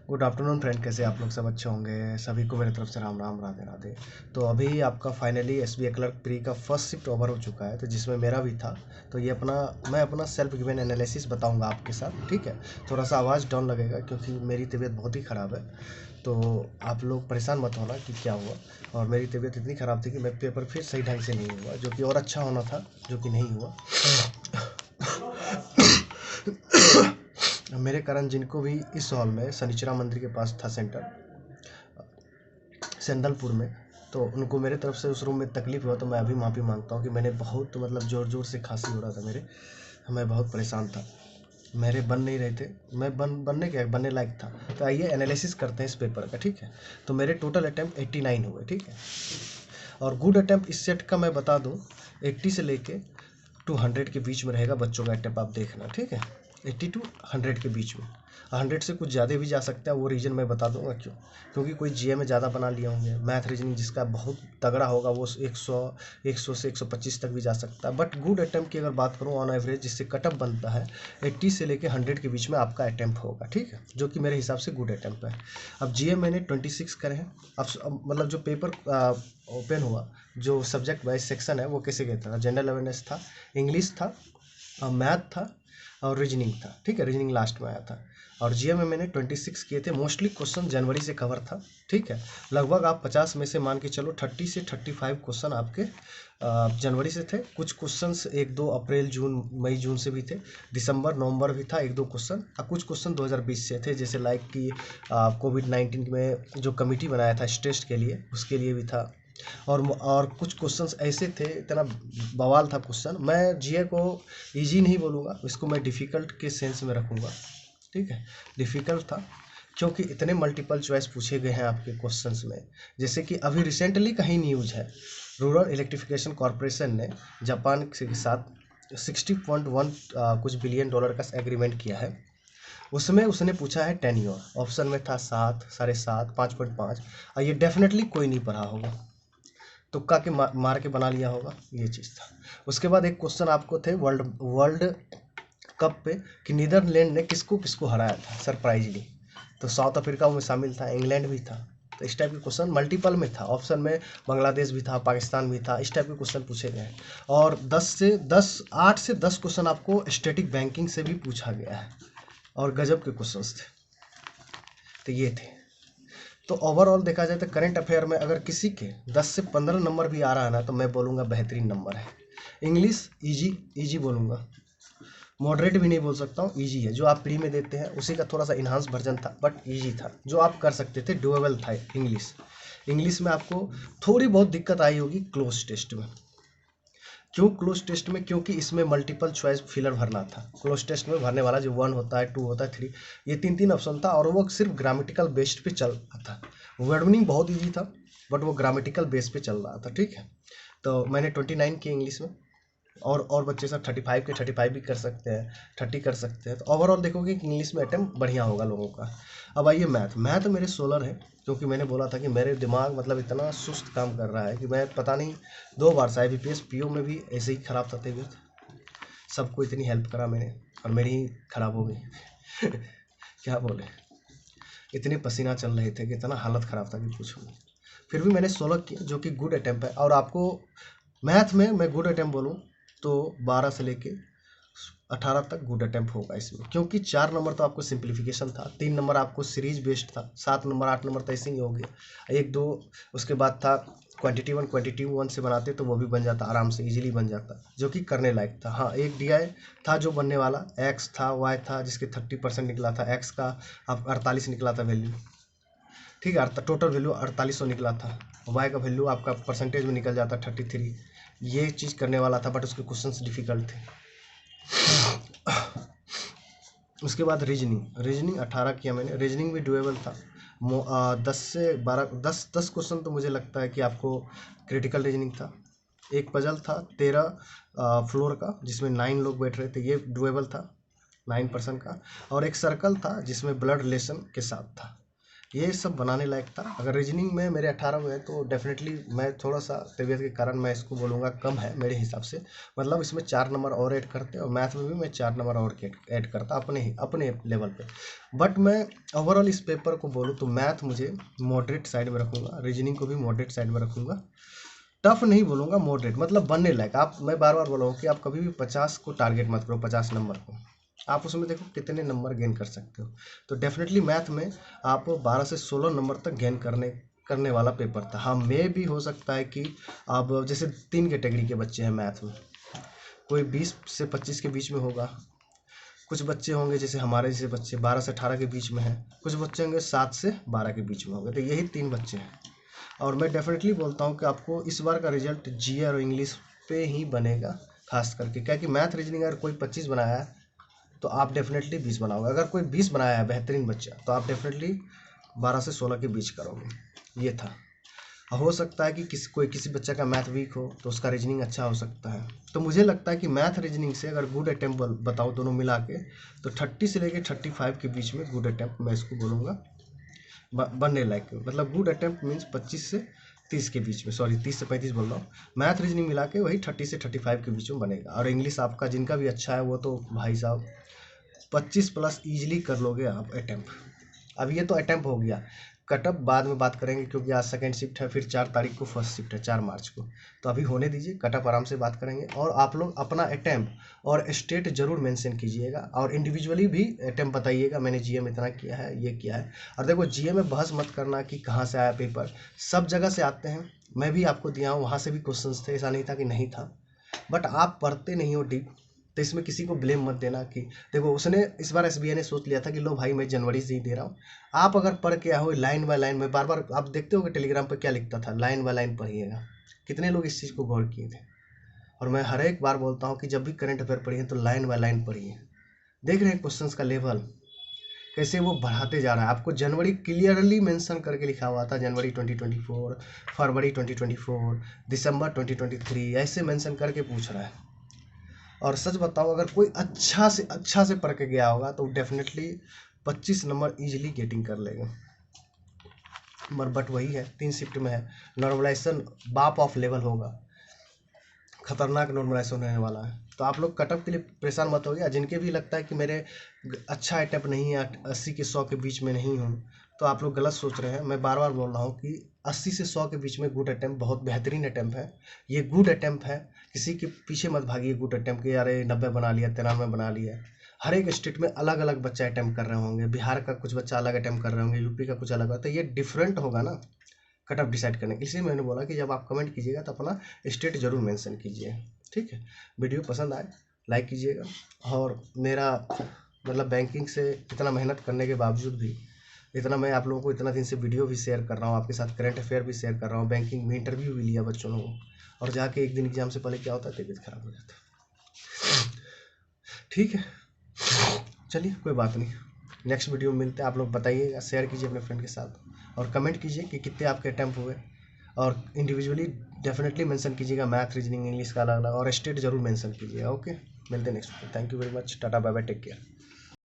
Good afternoon friend, कैसे आप लोग? सब अच्छे होंगे। सभी को मेरी तरफ से राम राम, राधे राधे। तो अभी आपका फाइनली एसबीआई क्लर्क प्री का फर्स्ट शिफ्ट ओवर हो चुका है, तो जिसमें मेरा भी था। तो ये मैं अपना सेल्फ गिवन एनालिसिस बताऊंगा आपके साथ, ठीक है। थोड़ा सा आवाज़ डाउन लगेगा क्योंकि मेरी तबीयत बहुत ही ख़राब है। तो आप लोग परेशान मत होना कि क्या हुआ। और मेरी तबीयत इतनी ख़राब थी कि मैं पेपर फिर सही ढंग से नहीं हुआ, जो कि और अच्छा होना था, जो कि नहीं हुआ। मेरे कारण जिनको भी इस हॉल में शनिचरा मंदिर के पास था सेंटर सेंदलपुर में, तो उनको मेरे तरफ से उस रूम में तकलीफ हुआ, तो मैं अभी माफ़ी मांगता हूँ कि मैंने बहुत मतलब ज़ोर ज़ोर से खांसी हो रहा था मेरे। मैं बहुत परेशान था, मेरे बन नहीं रहे थे। मैं बनने लायक था। तो आइए एनालिसिस करते हैं इस पेपर का, ठीक है। तो मेरे टोटल अटैम्प्ट 89 हुए, ठीक है। और गुड अटैम्प्ट इस सेट का मैं बता दूँ, 80 से लेके 200 के बीच में रहेगा बच्चों का अटैम्प्ट, आप देखना, ठीक है। 80 टू 100 के बीच में। 100 से कुछ ज़्यादा भी जा सकता है, वो रीज़न मैं बता दूंगा क्यों। क्योंकि कोई जीए में ज़्यादा बना लिए होंगे, मैथ रीजनिंग जिसका बहुत तगड़ा होगा वो 100 से 125 तक भी जा सकता है। बट गुड अटैम्प्ट की अगर बात करूँ ऑन एवरेज जिससे कटअप बनता है, 80 से लेके 100 के बीच में आपका अटैम्प्ट होगा, ठीक है, जो कि मेरे हिसाब से गुड अटैम्प्ट है। अब जीए मैंने 26 करे हैं। अब मतलब जो पेपर ओपन हुआ, जो सब्जेक्ट वाइज सेक्शन है वो कैसे गया था? जनरल अवेयरनेस था, इंग्लिश था, मैथ था और रीजनिंग था, ठीक है। रीजनिंग लास्ट में आया था। और जीए में मैंने 26 किए थे। मोस्टली क्वेश्चन जनवरी से कवर था, ठीक है। लगभग आप 50 में से मान के चलो 30 से 35 क्वेश्चन आपके जनवरी से थे। कुछ क्वेश्चंस 1-2 अप्रैल जून मई जून से भी थे। दिसंबर नवंबर भी था 1-2 क्वेश्चन। और कुछ क्वेश्चन 2020 से थे, जैसे लाइक कि कोविड-19 में जो कमेटी बनाया था स्टेस्ट के लिए, उसके लिए भी था। और कुछ क्वेश्चंस ऐसे थे, इतना बवाल था क्वेश्चन। मैं जीए को इजी नहीं बोलूँगा, इसको मैं डिफ़िकल्ट के सेंस में रखूँगा, ठीक है। डिफ़िकल्ट था क्योंकि इतने मल्टीपल चॉइस पूछे गए हैं आपके क्वेश्चंस में। जैसे कि अभी रिसेंटली कहीं न्यूज़ है, रूरल इलेक्ट्रिफिकेशन कॉरपोरेशन ने जापान के साथ 60.1 कुछ बिलियन डॉलर का एग्रीमेंट किया है। उसमें उसने पूछा है टेन्योर, ऑप्शन में था 7, 7.5, 5.5। और ये डेफिनेटली कोई नहीं पढ़ा होगा, तुक्का के मार के बना लिया होगा, ये चीज़ था। उसके बाद एक क्वेश्चन आपको थे वर्ल्ड वर्ल्ड कप पे कि नीदरलैंड ने किसको किसको हराया था सरप्राइजली। तो साउथ अफ्रीका में शामिल था, इंग्लैंड भी था। तो इस टाइप के क्वेश्चन मल्टीपल में था, ऑप्शन में बांग्लादेश भी था, पाकिस्तान भी था। इस टाइप के क्वेश्चन पूछे गए। और 8 से 10 क्वेश्चन आपको स्टैटिक बैंकिंग से भी पूछा गया है, और गजब के क्वेश्चन थे। तो ये थे। तो ओवरऑल देखा जाए तो करंट अफेयर में अगर किसी के 10 से 15 नंबर भी आ रहा है ना, तो मैं बोलूँगा बेहतरीन नंबर है। इंग्लिश इजी इजी बोलूँगा, मॉडरेट भी नहीं बोल सकता हूँ, इजी है। जो आप प्री में देते हैं उसी का थोड़ा सा इन्हांस वर्जन था, बट इजी था, जो आप कर सकते थे, डुएबल था। इंग्लिश में आपको थोड़ी बहुत दिक्कत आई होगी क्लोज टेस्ट में। क्यों क्लोज टेस्ट में? क्योंकि इसमें मल्टीपल चॉइस फिलर भरना था। क्लोज टेस्ट में भरने वाला जो 1 होता है, 2 होता है, 3, ये 3 ऑप्शन था, और वो सिर्फ ग्रामेटिकल बेस्ड पे चल रहा था। वर्ड मीनिंग बहुत ईजी था, बट वो ग्रामेटिकल बेस पे चल रहा था, ठीक है। तो मैंने 29 की इंग्लिश में, और बच्चे सब 35 के 35 भी कर सकते हैं, 30 कर सकते हैं। तो ओवरऑल देखोगे कि इंग्लिश में अटेम्प्ट बढ़िया होगा लोगों का। अब आइए मैथ मेरे 16 है, क्योंकि मैंने बोला था कि मेरे दिमाग मतलब इतना सुस्त काम कर रहा है कि मैं पता नहीं 2 बार से IBPS PO में भी ऐसे ही ख़राब था तबीयत। सबको इतनी हेल्प करा मैंने, और मेरी ही ख़राब हो गई। क्या बोले, इतने पसीना चल रहे थे कि इतना हालत ख़राब था कि पूछो। फिर भी मैंने 16 किए, जो कि गुड अटैम्प्ट है। और आपको मैथ में मैं गुड अटैम्प्ट बोलूँ तो 12 से लेके 18 तक गुड अटैम्प्ट होगा इसमें, क्योंकि 4 नंबर तो आपको सिंप्लीफिकेशन था, 3 नंबर आपको सीरीज बेस्ड था, 7 नंबर 8 नंबर तो ऐसे ही हो गया। 1-2 उसके बाद था क्वांटिटी वन से बनाते तो वो भी बन जाता, आराम से इजीली बन जाता, जो कि करने लायक था। हाँ, एक DI था जो बनने वाला, एक्स था, वाई था, जिसके 30% निकला था। एक्स का अब 48 निकला था वैल्यू, ठीक है। टोटल वैल्यू 4800 निकला था। वाई का वैल्यू आपका परसेंटेज में निकल जाता 33। ये चीज़ करने वाला था, बट उसके क्वेश्चंस डिफिकल्ट थे। उसके बाद रीजनिंग 18 किया मैंने। रीजनिंग भी डुएबल था। 10 से 12 10 क्वेश्चन तो मुझे लगता है कि आपको क्रिटिकल रीजनिंग था। एक पजल था 13 फ्लोर का, जिसमें 9 लोग बैठ रहे थे, ये डुएबल था 9% का। और एक सर्कल था जिसमें ब्लड रिलेशन के साथ था, ये सब बनाने लायक था। अगर रीजनिंग में मेरे 18 हुए हैं तो डेफिनेटली मैं थोड़ा सा तबीयत के कारण मैं इसको बोलूँगा कम है मेरे हिसाब से, मतलब इसमें 4 नंबर और ऐड करते और मैथ में भी मैं 4 नंबर और ऐड करता अपने लेवल पे। बट मैं ओवरऑल इस पेपर को बोलूँ तो मैथ मुझे मॉडरेट साइड में रखूँगा, रीजनिंग को भी मॉडरेट साइड में रखूँगा। टफ नहीं बोलूँगा, मॉडरेट मतलब बनने लायक। आप, मैं बार बार बोल रहा हूँ कि आप कभी भी 50 को टारगेट मत करो, 50 नंबर को। आप उसमें देखो कितने नंबर गेन कर सकते हो। तो डेफिनेटली मैथ में आप 12 से 16 नंबर तक गेन करने वाला पेपर था। हाँ, में भी हो सकता है कि आप जैसे 3 कैटेगरी के बच्चे हैं मैथ में, कोई 20 से 25 के बीच में होगा, कुछ बच्चे होंगे जैसे हमारे जैसे बच्चे 12 से 18 के बीच में हैं, कुछ बच्चे होंगे 7 से 12 के बीच में होंगे। तो यही 3 बच्चे हैं। और मैं डेफिनेटली बोलता हूँ कि आपको इस बार का रिजल्ट जीए और इंग्लिश पे ही बनेगा, खास करके क्या कि मैथ रीजनिंग अगर कोई 25 बनाया है तो आप डेफिनेटली 20 बनाओगे। अगर कोई 20 बनाया है बेहतरीन बच्चा तो आप डेफिनेटली 12 से 16 के बीच करोगे। ये था। हो सकता है कि किसी बच्चा का मैथ वीक हो तो उसका रीजनिंग अच्छा हो सकता है। तो मुझे लगता है कि मैथ रीजनिंग से अगर गुड अटेम्प्ट बताओ दोनों मिला के तो 30 से लेके 35 के बीच में गुड अटेम्प्ट मैं इसको बोलूँगा बनने लायक। मतलब गुड अटेम्प्ट मीन्स 25 से 30 के बीच में, सॉरी 30 से 35 बोल रहा हूँ। मैथ रीजनिंग मिला के वही 30 से 35 के बीच में बनेगा। और इंग्लिश आपका जिनका भी अच्छा है वो तो भाई साहब 25 प्लस ईजिली कर लोगे आप अटेम्प्ट। अब ये तो अटेम्प्ट हो गया, कटअप बाद में बात करेंगे क्योंकि आज सेकंड शिफ्ट है, फिर 4 तारीख को फर्स्ट शिफ्ट है, 4 मार्च को। तो अभी होने दीजिए, कटअप आराम से बात करेंगे। और आप लोग अपना अटेम्प्ट और स्टेट जरूर मेंशन कीजिएगा और इंडिविजुअली भी अटेम्प्ट बताइएगा, मैंने जीए में इतना किया है, ये किया है। और देखो जीए में बहस मत करना कि कहाँ से आया पेपर, सब जगह से आते हैं। मैं भी आपको दिया हूँ, वहाँ से भी क्वेश्चन थे, ऐसा नहीं था कि नहीं था। बट आप पढ़ते नहीं हो डीप, तो इसमें किसी को ब्लेम मत देना कि देखो उसने इस बार एसबीआई ने सोच लिया था कि लो भाई मैं जनवरी से ही दे रहा हूँ। आप अगर पढ़ के आओ लाइन बाय लाइन में, बार बार आप देखते हो कि टेलीग्राम पर क्या लिखता था, लाइन बाय लाइन पढ़िएगा। कितने लोग इस चीज़ को गौर किए थे। और मैं हर एक बार बोलता हूँ कि जब भी करंट अफेयर पढ़िए तो लाइन बाय लाइन पढ़िए। देख रहे हैं क्वेश्चंस का लेवल कैसे वो बढ़ाते जा रहा है। आपको जनवरी क्लियरली मेंशन करके लिखा हुआ था, जनवरी 2024, फरवरी 2024, दिसंबर 2023, ऐसे मेंशन करके पूछ रहा है। और सच बताओ अगर कोई अच्छा से पढ़ के गया होगा तो डेफिनेटली 25 नंबर इजीली गेटिंग कर लेगा। बट वही है, 3 शिफ्ट में है, नॉर्मलाइजेशन बाप ऑफ लेवल होगा, खतरनाक नॉर्मलाइजेशन होने वाला है। तो आप लोग कटअप के लिए परेशान मत होइए। जिनके भी लगता है कि मेरे अच्छा अटैम्प्ट नहीं है, 80 के 100 के बीच में नहीं हूँ, तो आप लोग गलत सोच रहे हैं। मैं बार बार बोल रहा हूँ कि 80 से 100 के बीच में गुड अटैम्प्ट बहुत बेहतरीन अटैम्प्ट है। ये गुड अटैम्प्ट है, किसी के पीछे मत भागिए गुड अटैम्प्ट के, यार 90 बना लिया, 93 बना लिया। हर एक स्टेट में अलग अलग बच्चा अटैम्प्ट कर रहे होंगे, बिहार का कुछ बच्चा अलग अटैम्प्ट कर रहे होंगे, यूपी का कुछ अलग होगा, तो ये डिफरेंट होगा ना कट ऑफ डिसाइड करने के। इसलिए मैंने बोला कि जब आप कमेंट कीजिएगा तो अपना स्टेट जरूर मेंशन कीजिए, ठीक है। वीडियो पसंद आए लाइक कीजिएगा। और मेरा मतलब बैंकिंग से इतना मेहनत करने के बावजूद भी इतना मैं आप लोगों को इतना दिन से वीडियो भी शेयर कर रहा हूँ, आपके साथ करंट अफेयर भी शेयर कर रहा हूँ, बैंकिंग में इंटरव्यू भी लिया बच्चों लोगों, और जाके एक दिन एग्जाम से पहले क्या होता है, तबीयत खराब हो जाता है। ठीक है, चलिए कोई बात नहीं, नेक्स्ट वीडियो में मिलते हैं। आप लोग बताइएगा, शेयर कीजिए अपने फ्रेंड के साथ और कमेंट कीजिए कि कितने आपके अटैम्प्ट हुए, और इंडिविजुअली डेफिनेटली मेंशन कीजिएगा, मैथ रीजनिंग इंग्लिश का अलग अलग, और स्टेट जरूर मेंशन कीजिएगा। ओके, मिलते हैं next video. Thank you very much, tata bye bye, take care.